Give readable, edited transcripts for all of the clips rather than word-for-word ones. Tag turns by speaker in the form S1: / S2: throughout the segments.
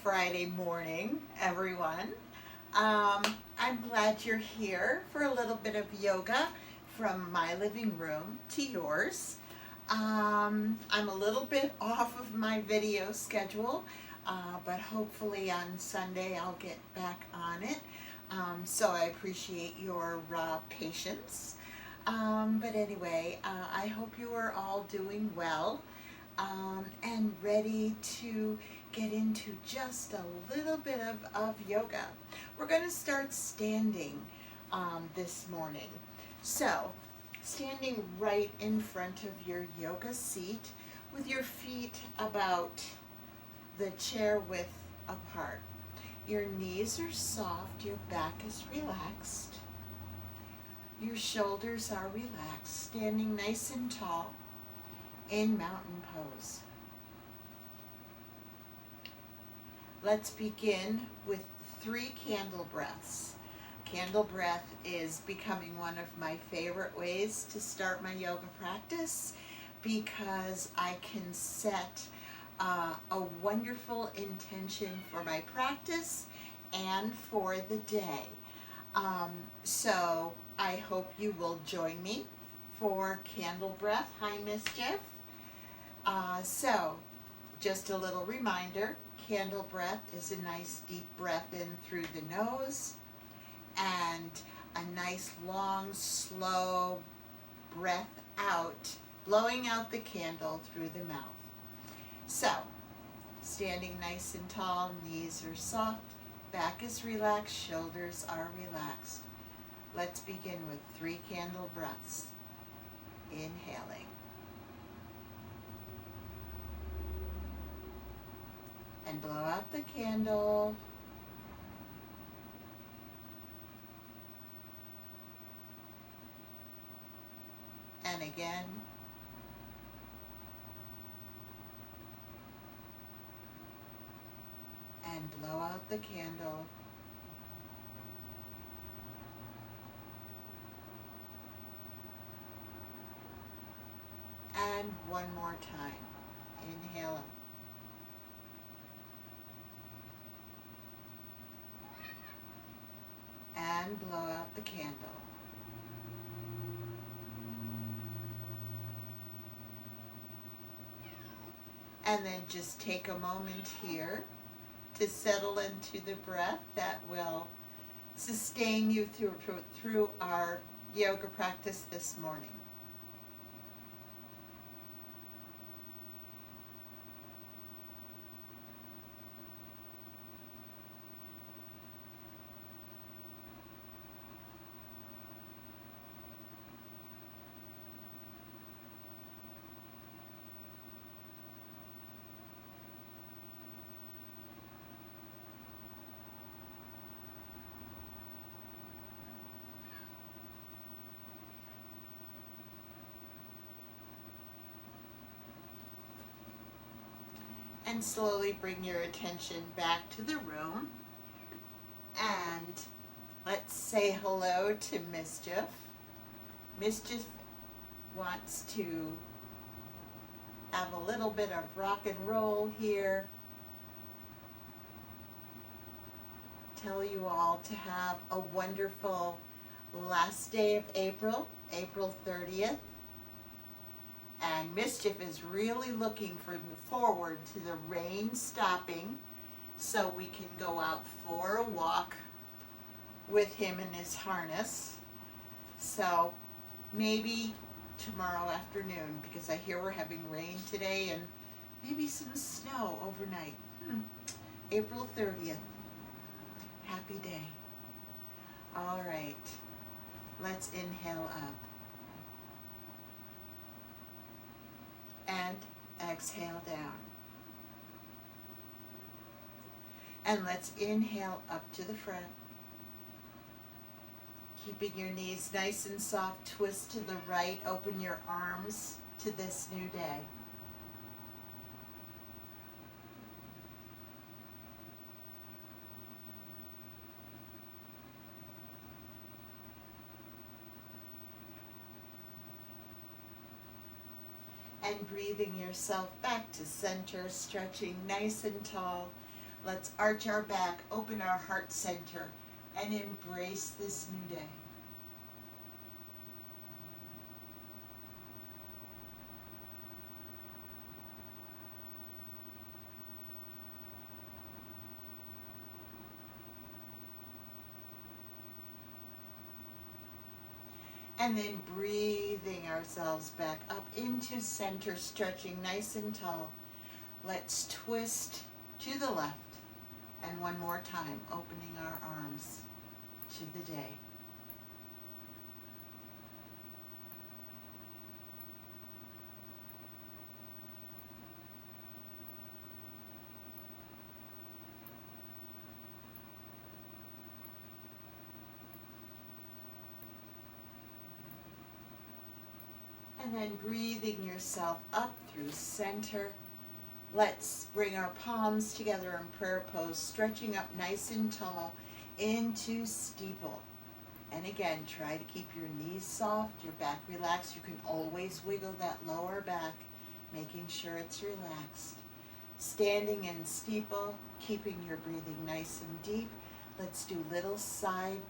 S1: Friday morning, everyone. I'm glad you're here for a little bit of yoga from my living room to yours. I'm a little bit off of my video schedule, but hopefully on Sunday I'll get back on it. So I appreciate your patience. But anyway, I hope you are all doing well and ready to get into just a little bit of yoga. We're going to start standing this morning. So, standing right in front of your yoga seat with your feet about the chair width apart. Your knees are soft, your back is relaxed. Your shoulders are relaxed, standing nice and tall in mountain pose. Let's begin with 3 candle breaths. Candle breath is becoming one of my favorite ways to start my yoga practice because I can set a wonderful intention for my practice and for the day. So I hope you will join me for candle breath. Hi, Mischief. So just a little reminder, candle breath is a nice deep breath in through the nose and a nice long slow breath out, blowing out the candle through the mouth. So standing nice and tall, knees are soft, back is relaxed, shoulders are relaxed. Let's begin with 3 candle breaths. Inhaling. And blow out the candle. And again. And blow out the candle. And one more time. Inhale up. And blow out the candle. And then just take a moment here to settle into the breath that will sustain you through our yoga practice this morning. And slowly bring your attention back to the room. And let's say hello to Mischief. Mischief wants to have a little bit of rock and roll here. Tell you all to have a wonderful last day of April, April 30th. And Mischief is really looking forward to the rain stopping so we can go out for a walk with him in his harness. So maybe tomorrow afternoon, because I hear we're having rain today and maybe some snow overnight. April 30th. Happy day. All right. Let's inhale up. And exhale down. And let's inhale up to the front. Keeping your knees nice and soft, twist to the right, open your arms to this new day. And breathing yourself back to center, stretching nice and tall, Let's arch our back, open our heart center, and embrace this new day. And then breathing ourselves back up into center, stretching nice and tall. Let's twist to the left. And one more time, opening our arms to the day. And then breathing yourself up through center. Let's bring our palms together in prayer pose, stretching up nice and tall into steeple. And again, try to keep your knees soft, your back relaxed. You can always wiggle that lower back, making sure it's relaxed. Standing in steeple, keeping your breathing nice and deep. Let's do little side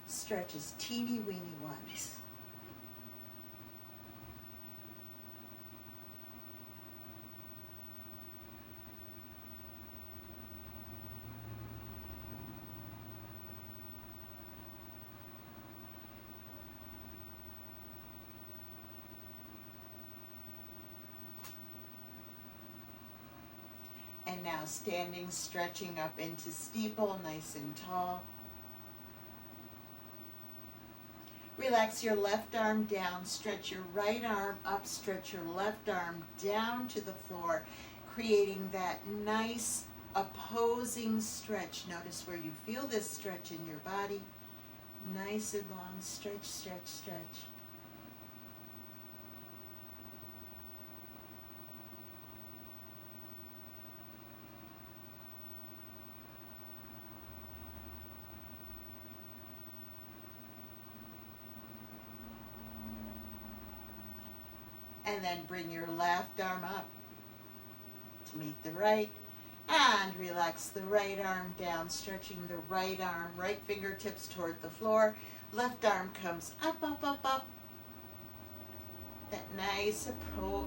S1: stretches, teeny weeny ones. And now standing, stretching up into steeple, nice and tall. Relax your left arm down, stretch your right arm up, stretch your left arm down to the floor, creating that nice opposing stretch. Notice where you feel this stretch in your body. Nice and long, stretch, stretch, stretch. And then bring your left arm up to meet the right. And relax the right arm down, stretching the right arm, right fingertips toward the floor. Left arm comes up, up, up, up. That nice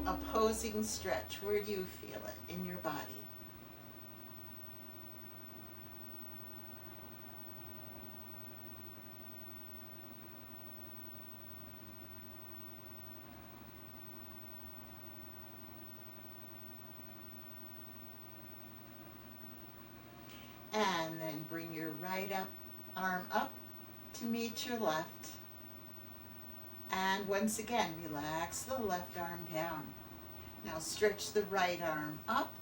S1: opposing stretch. Where do you feel it in your body? And then bring your right arm up to meet your left. And once again, relax the left arm down. Now stretch the right arm up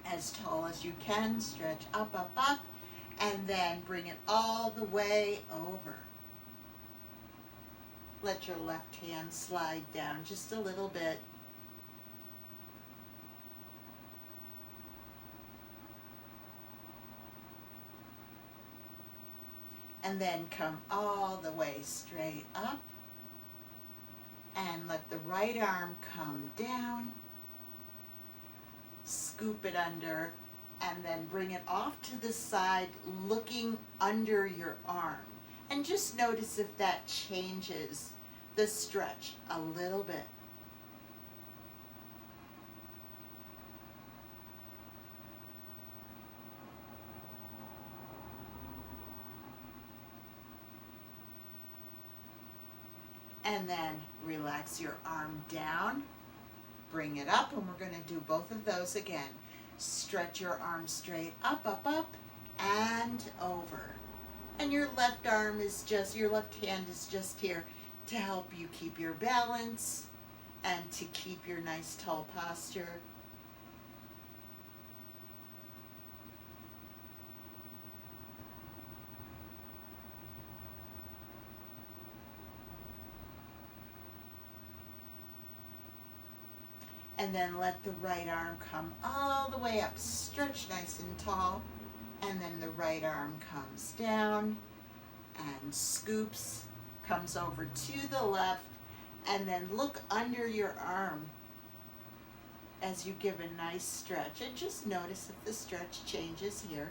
S1: as tall as you can. Stretch up, up, up. And then bring it all the way over. Let your left hand slide down just a little bit. And then come all the way straight up. And let the right arm come down. Scoop it under. And then bring it off to the side, looking under your arm. And just notice if that changes the stretch a little bit. And then relax your arm down, bring it up, and we're going to do both of those again. Stretch your arm straight up, up, up, and over. And your left arm is just, your left hand is just here to help you keep your balance and to keep your nice tall posture. And then let the right arm come all the way up. Stretch nice and tall. And then the right arm comes down and scoops, comes over to the left. And then look under your arm. as you give a nice stretch, and just notice if the stretch changes here.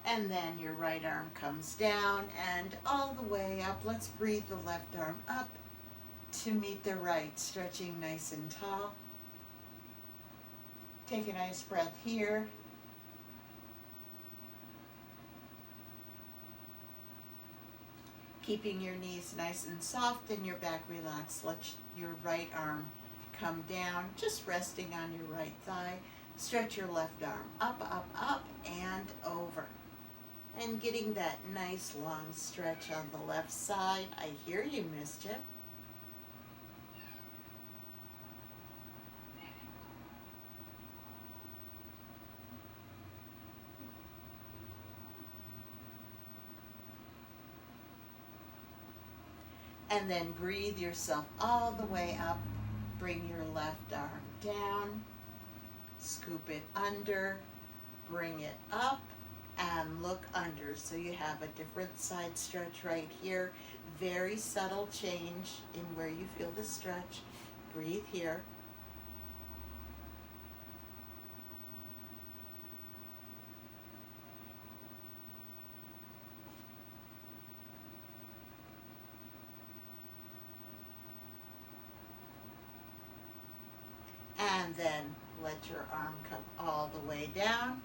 S1: And then your right arm comes down and all the way up. Let's breathe the left arm up to meet the right, stretching nice and tall. Take a nice breath here. Keeping your knees nice and soft and your back relaxed. Let your right arm come down, just resting on your right thigh. Stretch your left arm up, up, up, and over. And getting that nice long stretch on the left side. I hear you, Mischief. And then breathe yourself all the way up. Bring your left arm down. Scoop it under. Bring it up. And look under, so you have a different side stretch right here. Very subtle change in where you feel the stretch. Breathe here. And then let your arm come all the way down.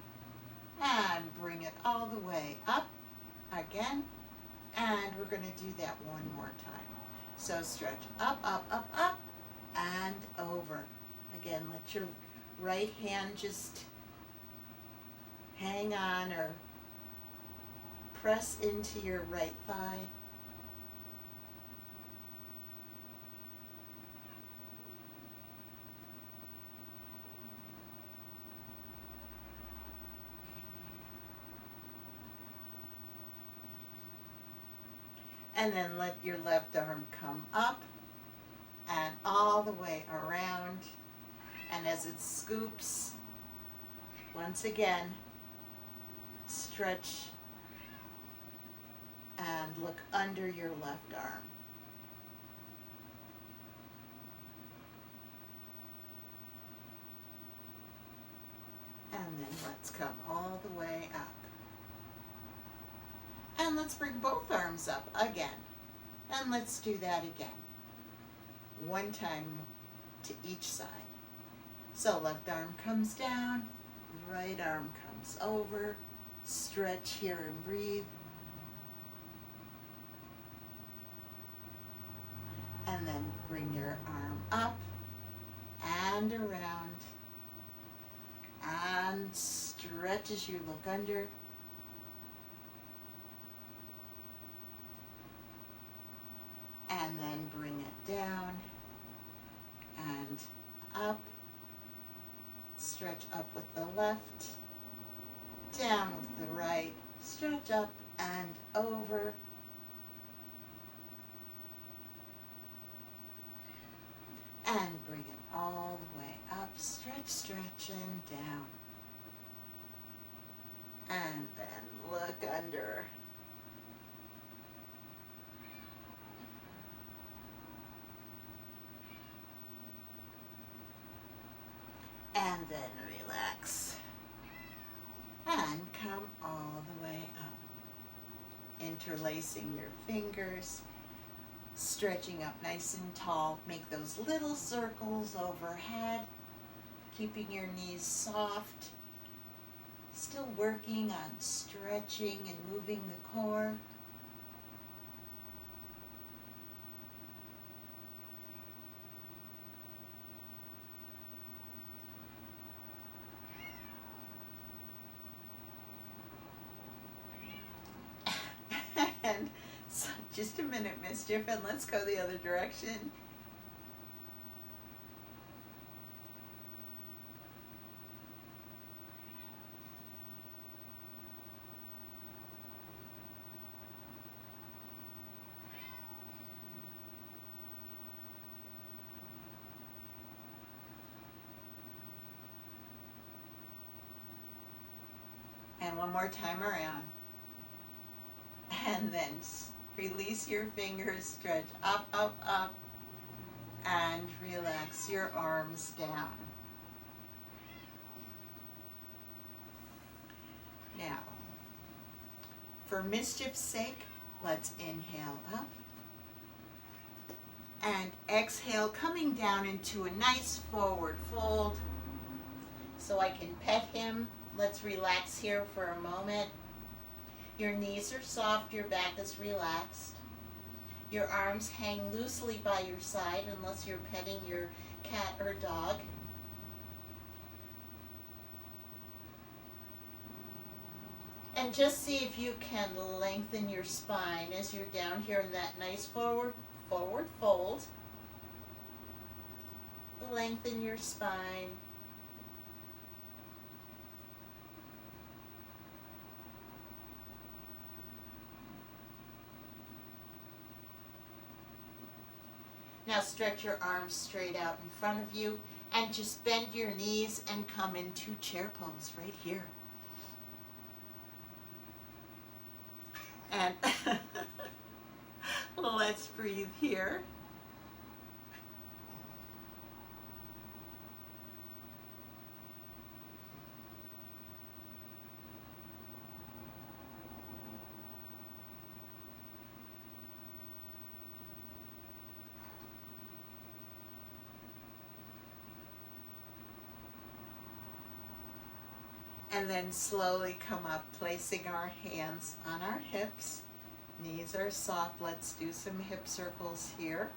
S1: And bring it all the way up again. And we're going to do that one more time. So stretch up, up, up, up, and over. Again, let your right hand just hang on or press into your right thigh. And then let your left arm come up and all the way around. And as it scoops, once again, stretch and look under your left arm. And then let's come all the way up. And let's bring both arms up again. And let's do that again. One time to each side. So left arm comes down, right arm comes over. Stretch here and breathe. And then bring your arm up and around. And stretch as you look under. And then bring it down and up. Stretch up with the left, down with the right. Stretch up and over. And bring it all the way up. Stretch, stretch, and down. And then look under. And then relax. And come all the way up. Interlacing your fingers. Stretching up nice and tall. Make those little circles overhead. Keeping your knees soft. Still working on stretching and moving the core. And so just a minute, Mischief, and let's go the other direction. And one more time around. And then release your fingers, stretch up, up, up, and relax your arms down. Now, for Mischief's sake, let's inhale up and exhale, coming down into a nice forward fold so I can pet him. Let's relax here for a moment. Your knees are soft, your back is relaxed. Your arms hang loosely by your side unless you're petting your cat or dog. And just see if you can lengthen your spine as you're down here in that nice forward fold. Lengthen your spine. Now stretch your arms straight out in front of you and just bend your knees and come into chair pose right here. And let's breathe here. And then slowly come up, placing our hands on our hips. Knees are soft. Let's do some hip circles here.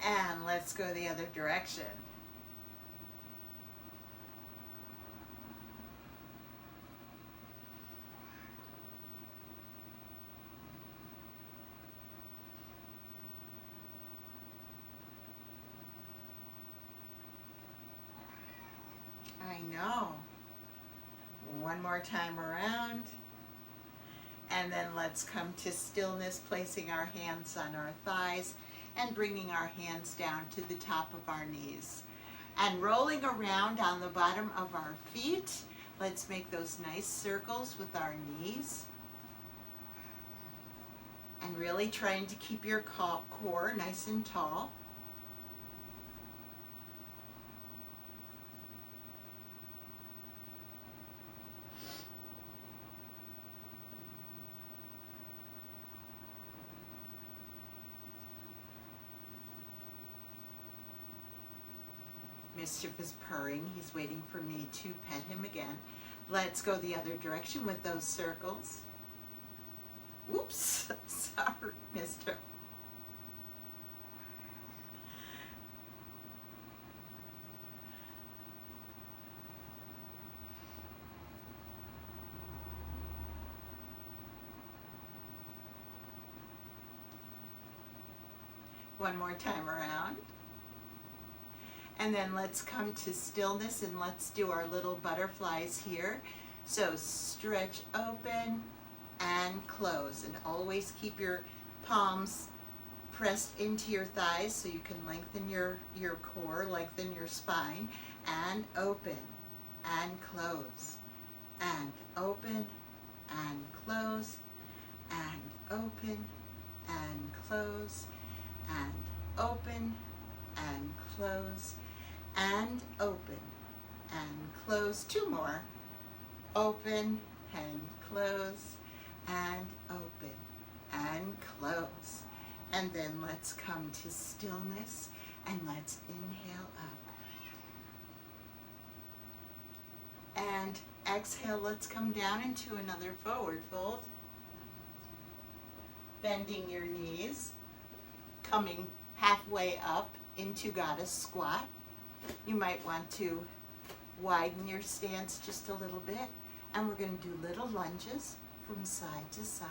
S1: And let's go the other direction. I know. One more time around. And then let's come to stillness, placing our hands on our thighs and bringing our hands down to the top of our knees. And rolling around on the bottom of our feet, let's make those nice circles with our knees. And really trying to keep your core nice and tall. Mischief is purring. He's waiting for me to pet him again. Let's go the other direction with those circles. Whoops, sorry, Mischief. One more time around. And then let's come to stillness and let's do our little butterflies here. So stretch open and close, and always keep your palms pressed into your thighs so you can lengthen your core, lengthen your spine, and open and close and open and close and open and close and open and close and open and close. Two more. Open and close and open and close. And then let's come to stillness and let's inhale up. And exhale, let's come down into another forward fold. Bending your knees, coming halfway up into goddess squat. You might want to widen your stance just a little bit, and we're going to do little lunges from side to side.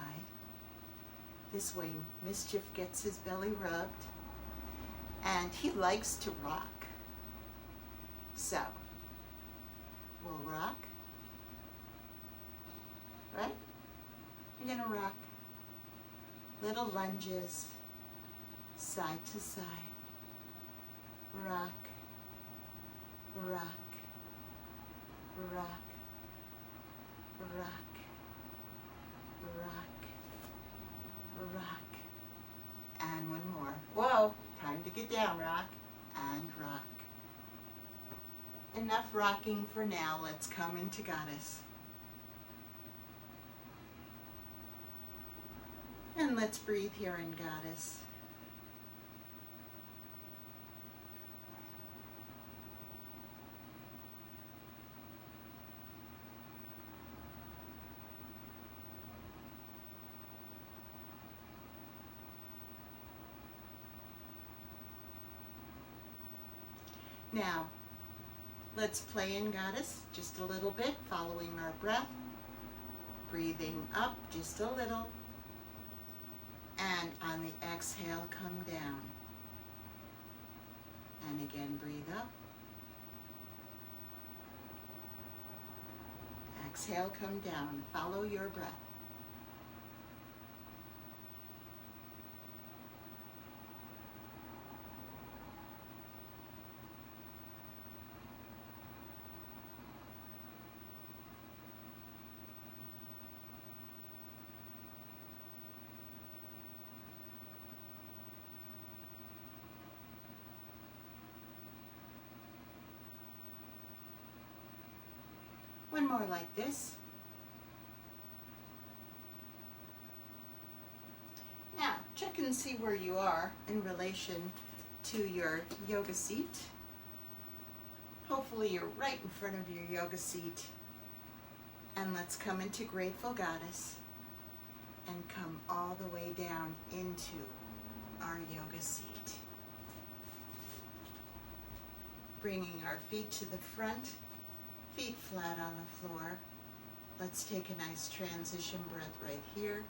S1: This way Mischief gets his belly rubbed, and he likes to rock. So we'll rock right? You're gonna rock. Little lunges, side to side. Rock, rock, rock, rock, rock, rock. And one more. Whoa, time to get down, rock, and rock. Enough rocking for now. Let's come into Goddess. And let's breathe here in Goddess. Now, let's play in Goddess just a little bit, following our breath. Breathing up just a little. And on the exhale, come down. And again, breathe up. Exhale, come down. Follow your breath. One more like this. Now, check and see where you are in relation to your yoga seat. Hopefully you're right in front of your yoga seat. And let's come into Grateful Goddess and come all the way down into our yoga seat. Bringing our feet to the front. Feet flat on the floor. Let's take a nice transition breath right here.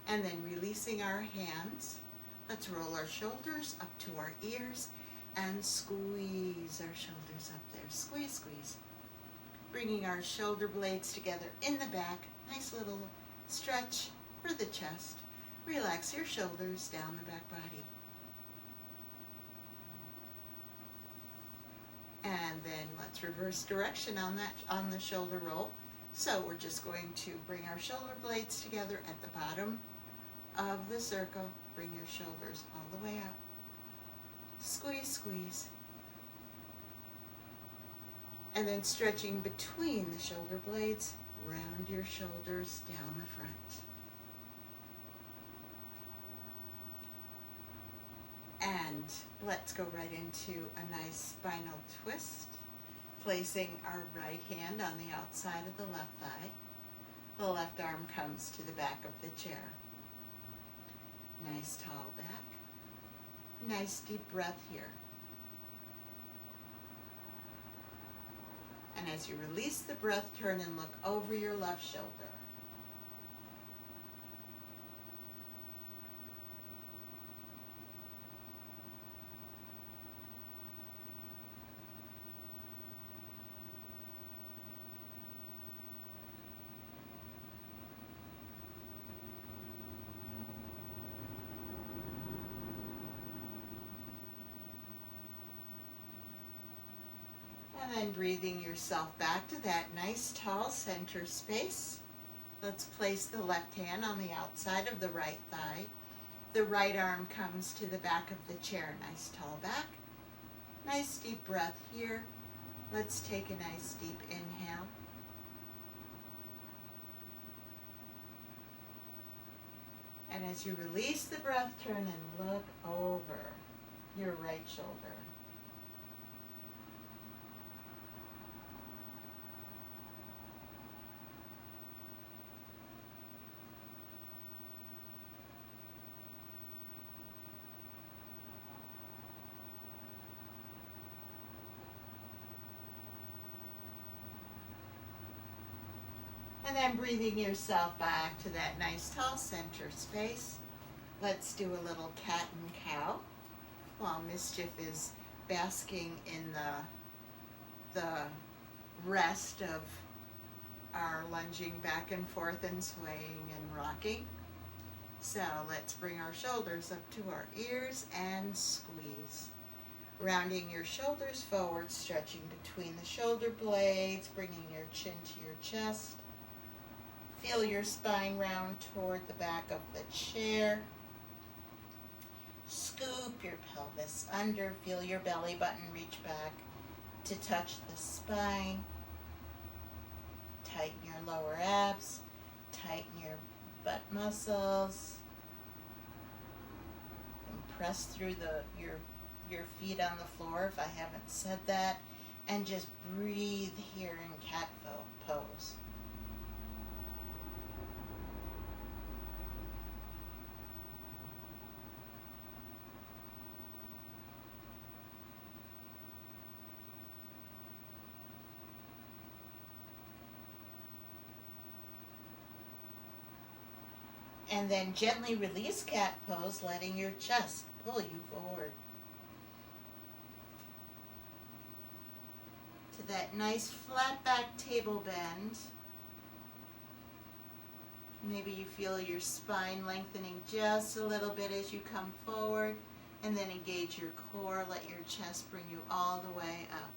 S1: And then releasing our hands. Let's roll our shoulders up to our ears and squeeze our shoulders up there. Squeeze, squeeze. Bringing our shoulder blades together in the back. Nice little stretch for the chest. Relax your shoulders down the back body. And then let's reverse direction on the shoulder roll. So we're just going to bring our shoulder blades together at the bottom of the circle. Bring your shoulders all the way out. Squeeze, squeeze. And then stretching between the shoulder blades, round your shoulders down the front. And let's go right into a nice spinal twist, placing our right hand on the outside of the left thigh. The left arm comes to the back of the chair. Nice tall back. Nice deep breath here. And as you release the breath, turn and look over your left shoulder. And then breathing yourself back to that nice tall center space. Let's place the left hand on the outside of the right thigh. The right arm comes to the back of the chair. Nice tall back. Nice deep breath here. Let's take a nice deep inhale. And as you release the breath, turn and look over your right shoulder. And then breathing yourself back to that nice tall center space. Let's do a little cat and cow while Mischief is basking in the rest of our lunging back and forth and swaying and rocking. So let's bring our shoulders up to our ears and squeeze. Rounding your shoulders forward, stretching between the shoulder blades, bringing your chin to your chest. Feel your spine round toward the back of the chair. Scoop your pelvis under. Feel your belly button reach back to touch the spine. Tighten your lower abs. Tighten your butt muscles. And press through your feet on the floor if I haven't said that. And just breathe here in cat pose. And then gently release cat pose, letting your chest pull you forward to that nice flat back table bend. Maybe you feel your spine lengthening just a little bit as you come forward, and then engage your core. Let your chest bring you all the way up.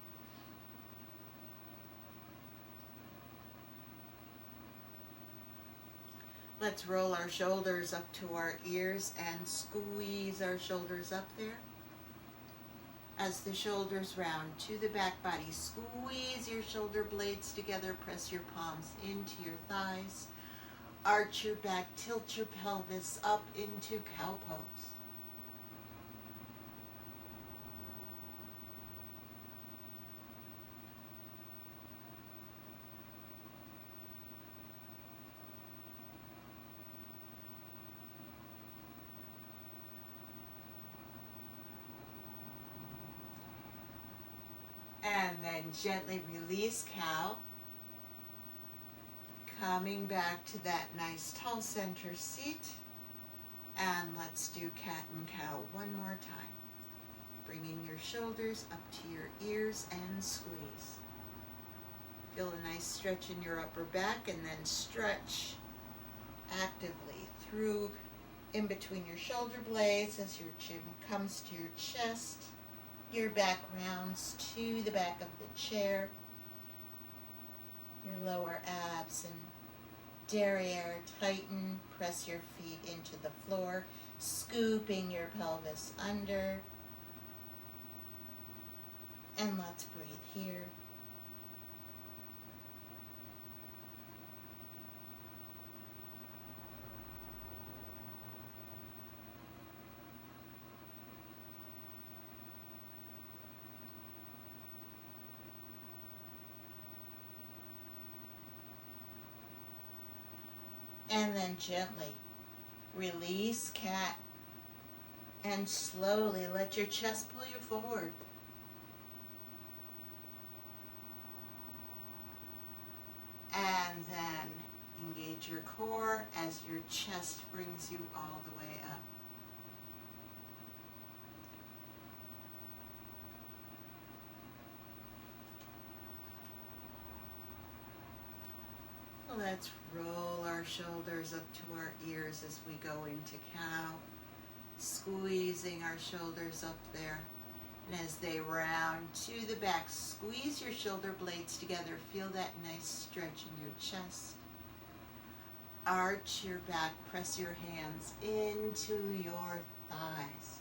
S1: Let's roll our shoulders up to our ears and squeeze our shoulders up there. As the shoulders round to the back body, squeeze your shoulder blades together, press your palms into your thighs, arch your back, tilt your pelvis up into cow pose. And then gently release cow. Coming back to that nice tall center seat. And let's do cat and cow one more time. Bringing your shoulders up to your ears and squeeze. Feel a nice stretch in your upper back, and then stretch actively through in between your shoulder blades as your chin comes to your chest. Your back rounds to the back of the chair. Your lower abs and derriere tighten. Press your feet into the floor, scooping your pelvis under. And let's breathe here. And then gently release cat and slowly let your chest pull you forward. And then engage your core as your chest brings you all the way up. Let's roll our shoulders up to our ears as we go into cow, squeezing our shoulders up there. And as they round to the back, squeeze your shoulder blades together. Feel that nice stretch in your chest. Arch your back, press your hands into your thighs.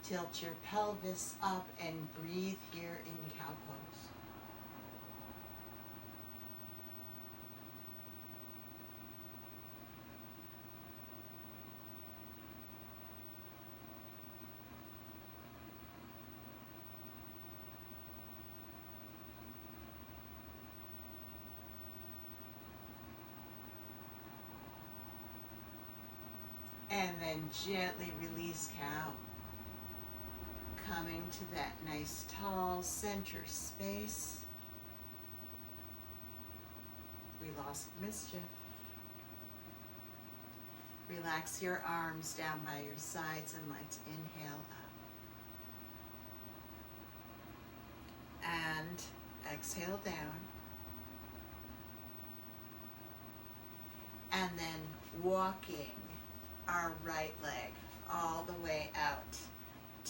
S1: Tilt your pelvis up and breathe here in cow pose. And then gently release cow. Coming to that nice tall center space. lost Mischief. Relax your arms down by your sides and let's inhale up. And exhale down. And then walking our right leg all the way out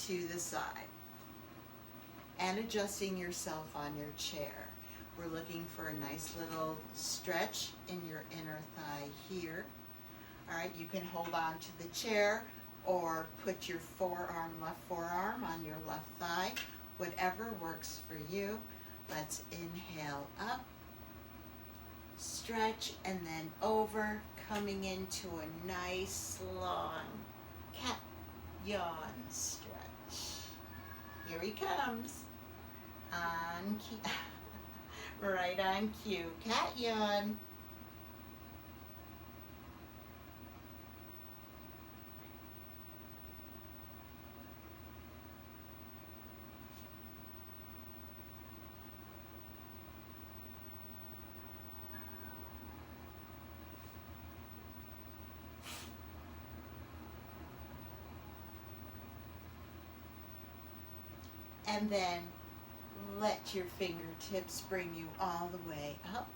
S1: to the side. And adjusting yourself on your chair. We're looking for a nice little stretch in your inner thigh here. All right, you can hold on to the chair or put your left forearm on your left thigh, whatever works for you. Let's inhale up, stretch, and then over, coming into a nice long cat yawn stretch. Here he comes. On cue. Right on cue. Cat yawn. And then let your fingertips bring you all the way up.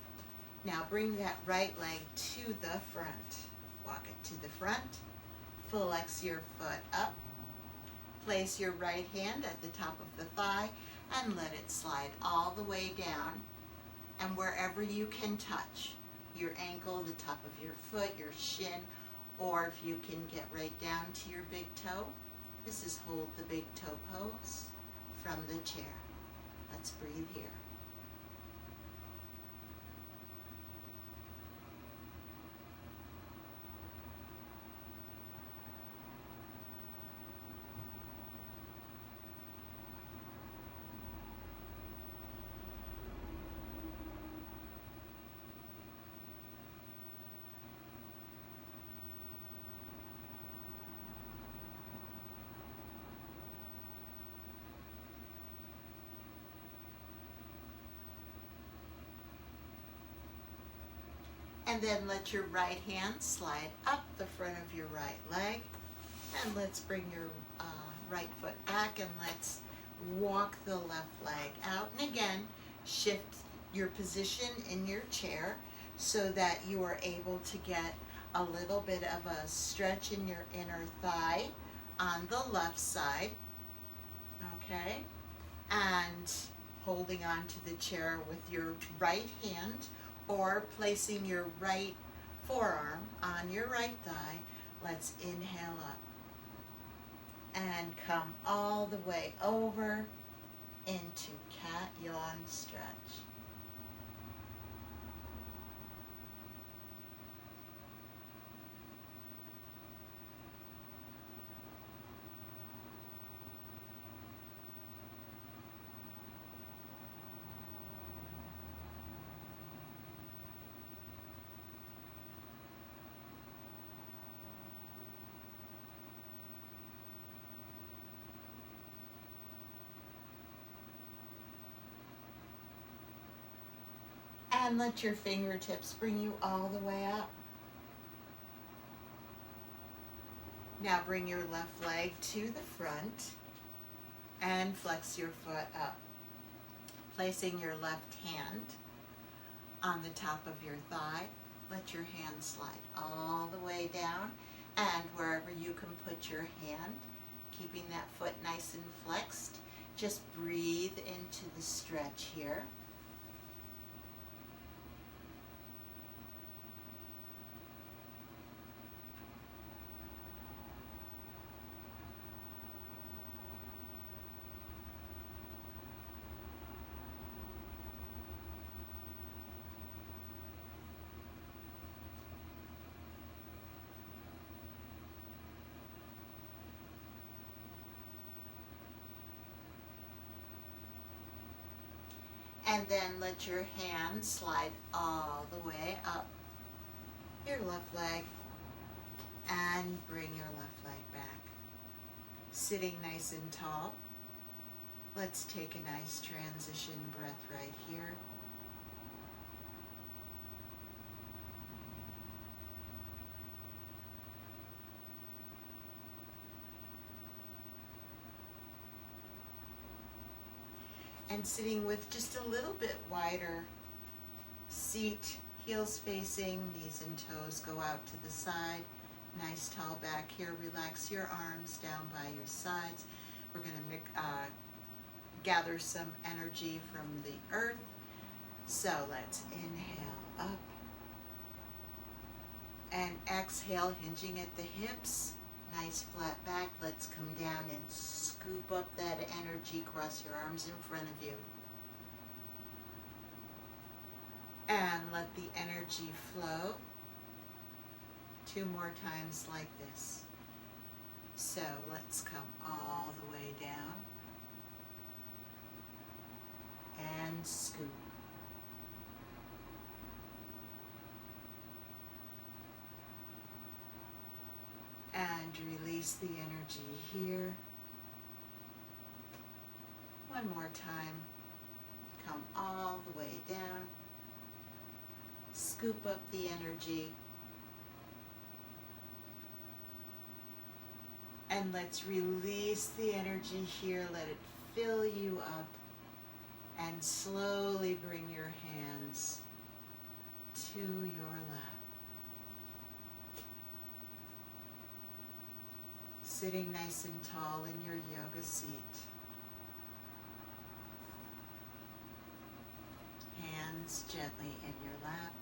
S1: Now bring that right leg to the front. Walk it to the front. Flex your foot up. Place your right hand at the top of the thigh and let it slide all the way down. And wherever you can touch, your ankle, the top of your foot, your shin, or if you can get right down to your big toe, this is hold the big toe pose from the chair. Let's breathe here. And then let your right hand slide up the front of your right leg. And let's bring your right foot back and let's walk the left leg out. And again, shift your position in your chair so that you are able to get a little bit of a stretch in your inner thigh on the left side. Okay? And holding on to the chair with your right hand, or placing your right forearm on your right thigh. Let's inhale up and come all the way over into cat yawn stretch. And let your fingertips bring you all the way up. Now bring your left leg to the front and flex your foot up. Placing your left hand on the top of your thigh, let your hand slide all the way down, and wherever you can put your hand, keeping that foot nice and flexed, just breathe into the stretch here. And then let your hand slide all the way up your left leg and bring your left leg back. Sitting nice and tall. Let's take a nice transition breath right here. and sitting with just a little bit wider seat, heels facing, knees and toes go out to the side. Nice tall back here. Relax your arms down by your sides. We're going to gather some energy from the earth. So let's inhale up and exhale, hinging at the hips. Nice flat back. Let's come down and scoop up that energy across your arms in front of you. And let the energy flow. 2 more times like this. So let's come all the way down and scoop. And release the energy here. One more time. Come all the way down. Scoop up the energy. And let's release the energy here. Let it fill you up. And slowly bring your hands to your lap. Sitting nice and tall in your yoga seat. Hands gently in your lap.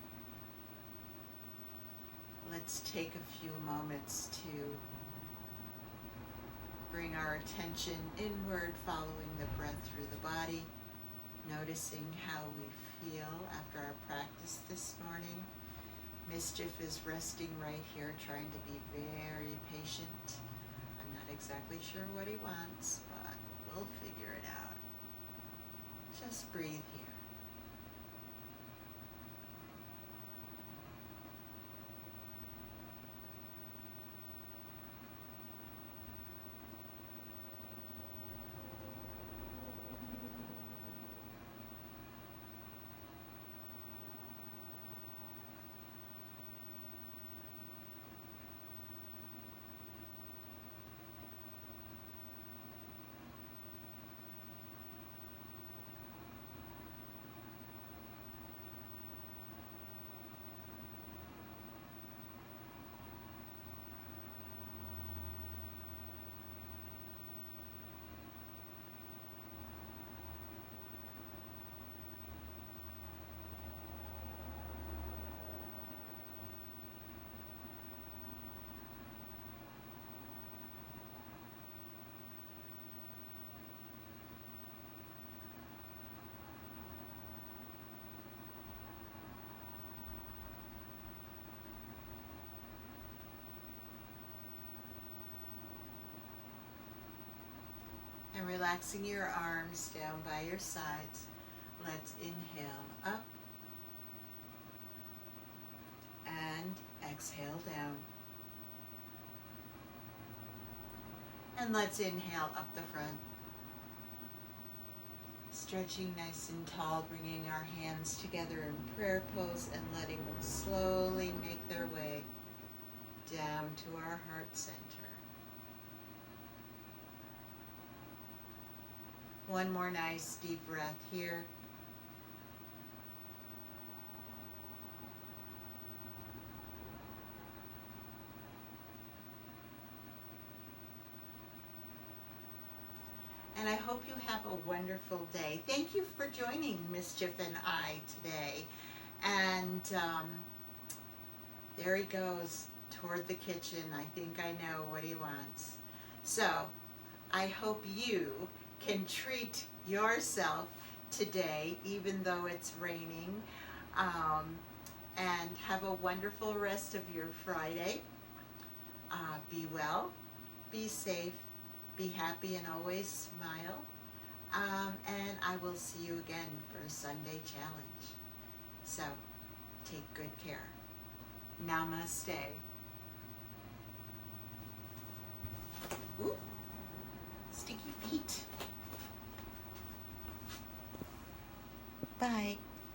S1: Let's take a few moments to bring our attention inward, following the breath through the body, noticing how we feel after our practice this morning. Mischief is resting right here, trying to be very patient. I'm not exactly sure what he wants, but we'll figure it out. Just breathe here. And relaxing your arms down by your sides, let's inhale up and exhale down. And let's inhale up the front. Stretching nice and tall, bringing our hands together in prayer pose and letting them slowly make their way down to our heart center. One more nice deep breath here. And I hope you have a wonderful day. Thank you for joining Mischief and I today. And there he goes toward the kitchen. I think I know what he wants. So I hope you can treat yourself today, even though it's raining, and have a wonderful rest of your Friday. Be well, be safe, be happy, and always smile. And I will see you again for a Sunday challenge. So take good care. Namaste. Ooh, sticky feet. Bye.